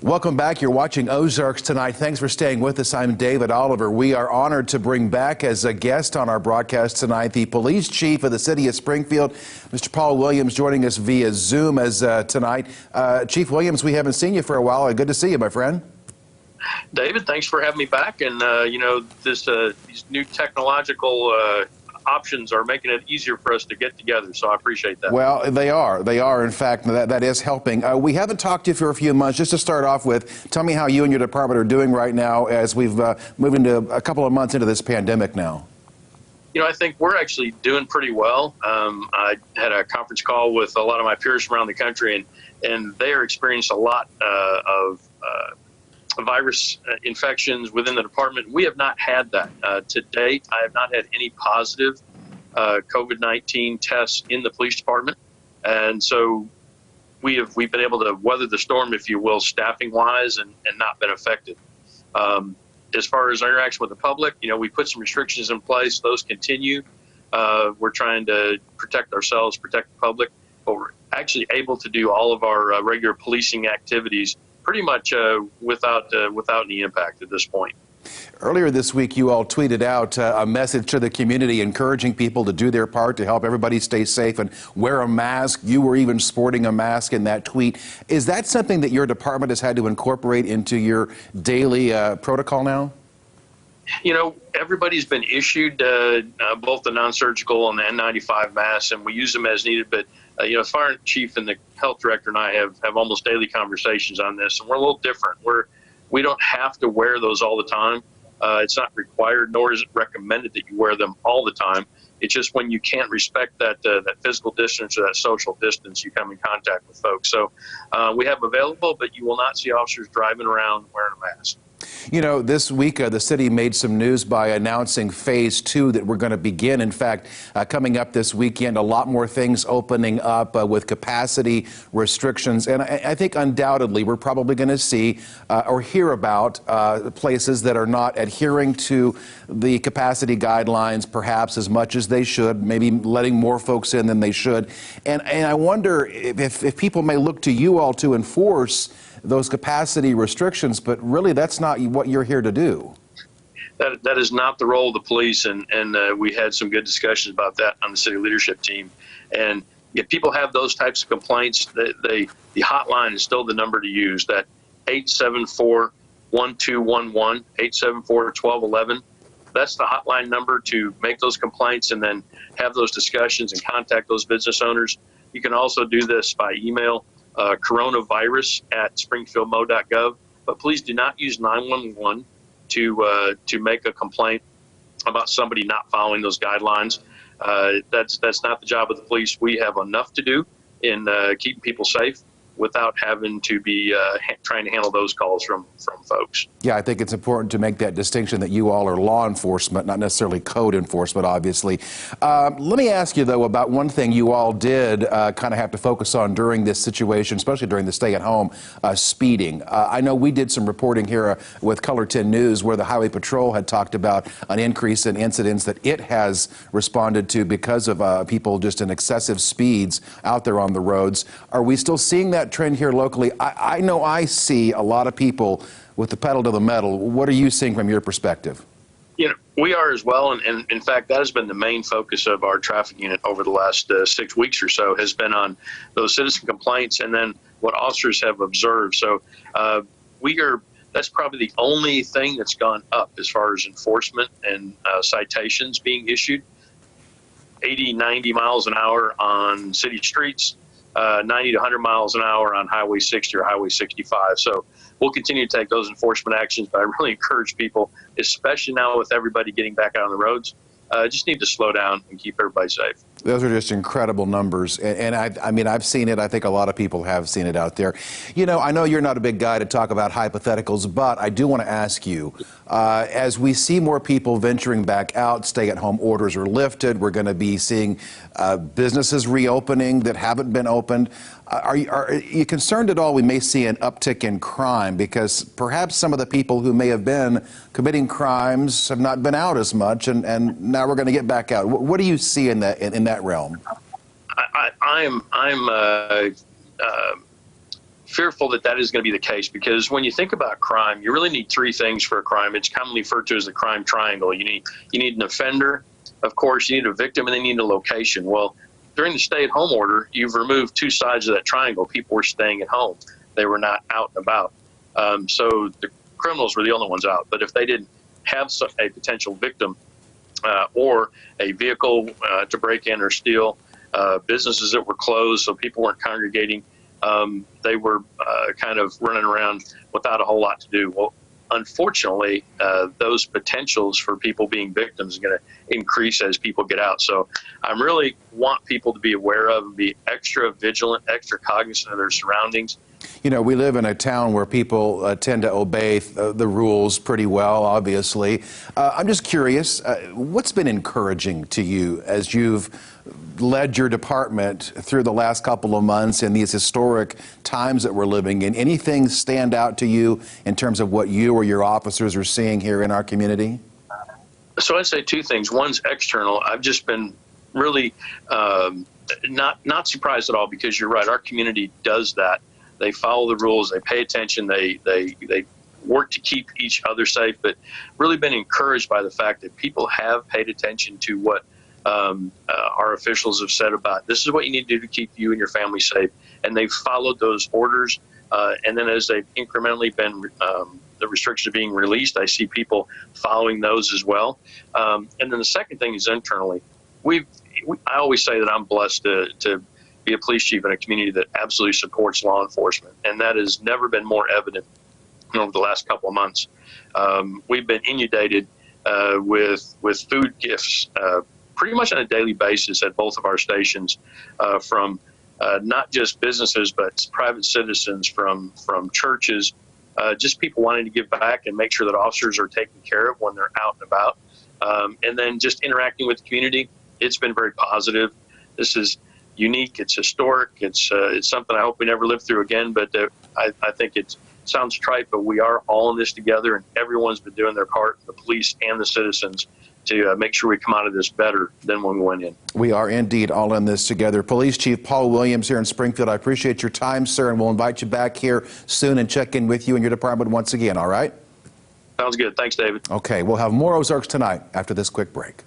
Welcome back. You're watching Ozarks tonight. Thanks for staying with us. I'm David Oliver. We are honored to bring back as a guest on our broadcast tonight the police chief of the city of Springfield, Mr. Paul Williams, joining us via Zoom tonight. Chief Williams, we haven't seen you for a while. Good to see you, my friend. David, thanks for having me back. And, these new technological options are making it easier for us to get together, so I appreciate that. Well, they are. In fact, that is helping. We haven't talked to you for a few months. Just to start off with, tell me how you and your department are doing right now as we've moved into a couple of months into this pandemic now. I think we're actually doing pretty well. I had a conference call with a lot of my peers from around the country, and they are experiencing a lot of virus infections within the department. We have not had that. To date, I have not had any positive COVID-19 tests in the police department. And so we've been able to weather the storm, if you will, staffing-wise, and not been affected. As far as our interaction with the public, we put some restrictions in place. Those continue. We're trying to protect ourselves, protect the public, but we're actually able to do all of our regular policing activities pretty much without any impact at this point. Earlier this week, you all tweeted out a message to the community encouraging people to do their part to help everybody stay safe and wear a mask. You were even sporting a mask in that tweet. Is that something that your department has had to incorporate into your daily protocol now? Everybody's been issued both the non-surgical and the N95 masks, and we use them as needed. But the fire chief and the health director and I have almost daily conversations on this, and we're a little different. We don't have to wear those all the time. It's not required, nor is it recommended that you wear them all the time. It's just when you can't respect that physical distance or that social distance, you come in contact with folks. So we have them available, but you will not see officers driving around wearing a mask. This week the city made some news by announcing phase 2 that we're going to begin. In fact, coming up this weekend, a lot more things opening up with capacity restrictions. And I think undoubtedly we're probably going to see or hear about places that are not adhering to the capacity guidelines perhaps as much as they should, maybe letting more folks in than they should. And I wonder if people may look to you all to enforce those capacity restrictions, but really that's not what you're here to do. That is not the role of the police, and we had some good discussions about that on the city leadership team. And if people have those types of complaints, the hotline is still the number to use, that 874-1211, 874-1211. That's the hotline number to make those complaints and then have those discussions and contact those business owners. You can also do this by email, coronavirus@springfieldmo.gov, but please do not use 911 to make a complaint about somebody not following those guidelines. That's not the job of the police. We have enough to do in keeping people safe without having to be trying to handle those calls from folks. Yeah, I think it's important to make that distinction that you all are law enforcement, not necessarily code enforcement, obviously. Let me ask you, though, about one thing you all did kind of have to focus on during this situation, especially during the stay-at-home, speeding. I know we did some reporting here with Color 10 News where the Highway Patrol had talked about an increase in incidents that it has responded to because of people just in excessive speeds out there on the roads. Are we still seeing that trend here locally? I know I see a lot of people with the pedal to the metal. What are you seeing from your perspective? We are as well, and in fact, that has been the main focus of our traffic unit over the last 6 weeks or so, has been on those citizen complaints and then what officers have observed. So that's probably the only thing that's gone up as far as enforcement and citations being issued. 80, 90 miles an hour on city streets, 90 to 100 miles an hour on Highway 60 or Highway 65. So we'll continue to take those enforcement actions, but I really encourage people, especially now with everybody getting back out on the roads, just need to slow down and keep everybody safe. Those are just incredible numbers. And I mean, I've seen it. I think a lot of people have seen it out there. I know you're not a big guy to talk about hypotheticals, but I do want to ask you, as we see more people venturing back out, stay-at-home orders are lifted, we're going to be seeing businesses reopening that haven't been opened. Are you concerned at all we may see an uptick in crime because perhaps some of the people who may have been committing crimes have not been out as much, and now we're going to get back out? What do you see in that realm? I'm fearful that that is going to be the case, because when you think about crime, you really need three things for a crime. It's commonly referred to as the crime triangle. You need an offender, of course, you need a victim, and then you need a location. Well, during the stay-at-home order, you've removed two sides of that triangle. People were staying at home. They were not out and about. So the criminals were the only ones out. But if they didn't have a potential victim or a vehicle to break in or steal, businesses that were closed so people weren't congregating, they were kind of running around without a whole lot to do. Well, unfortunately, those potentials for people being victims is going to increase as people get out. So I really want people to be aware of and be extra vigilant, extra cognizant of their surroundings. You know, we live in a town where people tend to obey the rules pretty well, obviously. I'm just curious, what's been encouraging to you as you've led your department through the last couple of months in these historic times that we're living in? Anything stand out to you in terms of what you or your officers are seeing here in our community? So I'd say two things. One's external. I've just been really not surprised at all, because you're right, our community does that. They follow the rules, they pay attention, they work to keep each other safe, but really been encouraged by the fact that people have paid attention to what our officials have said about this is what you need to do to keep you and your family safe, and they've followed those orders. And then as they've incrementally been the restrictions being released, I see people following those as well. And then the second thing is internally. I always say that I'm blessed to be a police chief in a community that absolutely supports law enforcement, and that has never been more evident over the last couple of months. We've been inundated with food gifts pretty much on a daily basis at both of our stations, from not just businesses but private citizens, from churches, just people wanting to give back and make sure that officers are taken care of when they're out and about, and then just interacting with the community. It's been very positive. This is unique, it's historic, it's something I hope we never live through again, but I think it sounds trite, but we are all in this together, and everyone's been doing their part, the police and the citizens, to make sure we come out of this better than when we went in. We are indeed all in this together. Police Chief Paul Williams here in Springfield, I appreciate your time, sir, and we'll invite you back here soon and check in with you and your department once again, all right? Sounds good. Thanks, David. Okay, we'll have more Ozarks tonight after this quick break.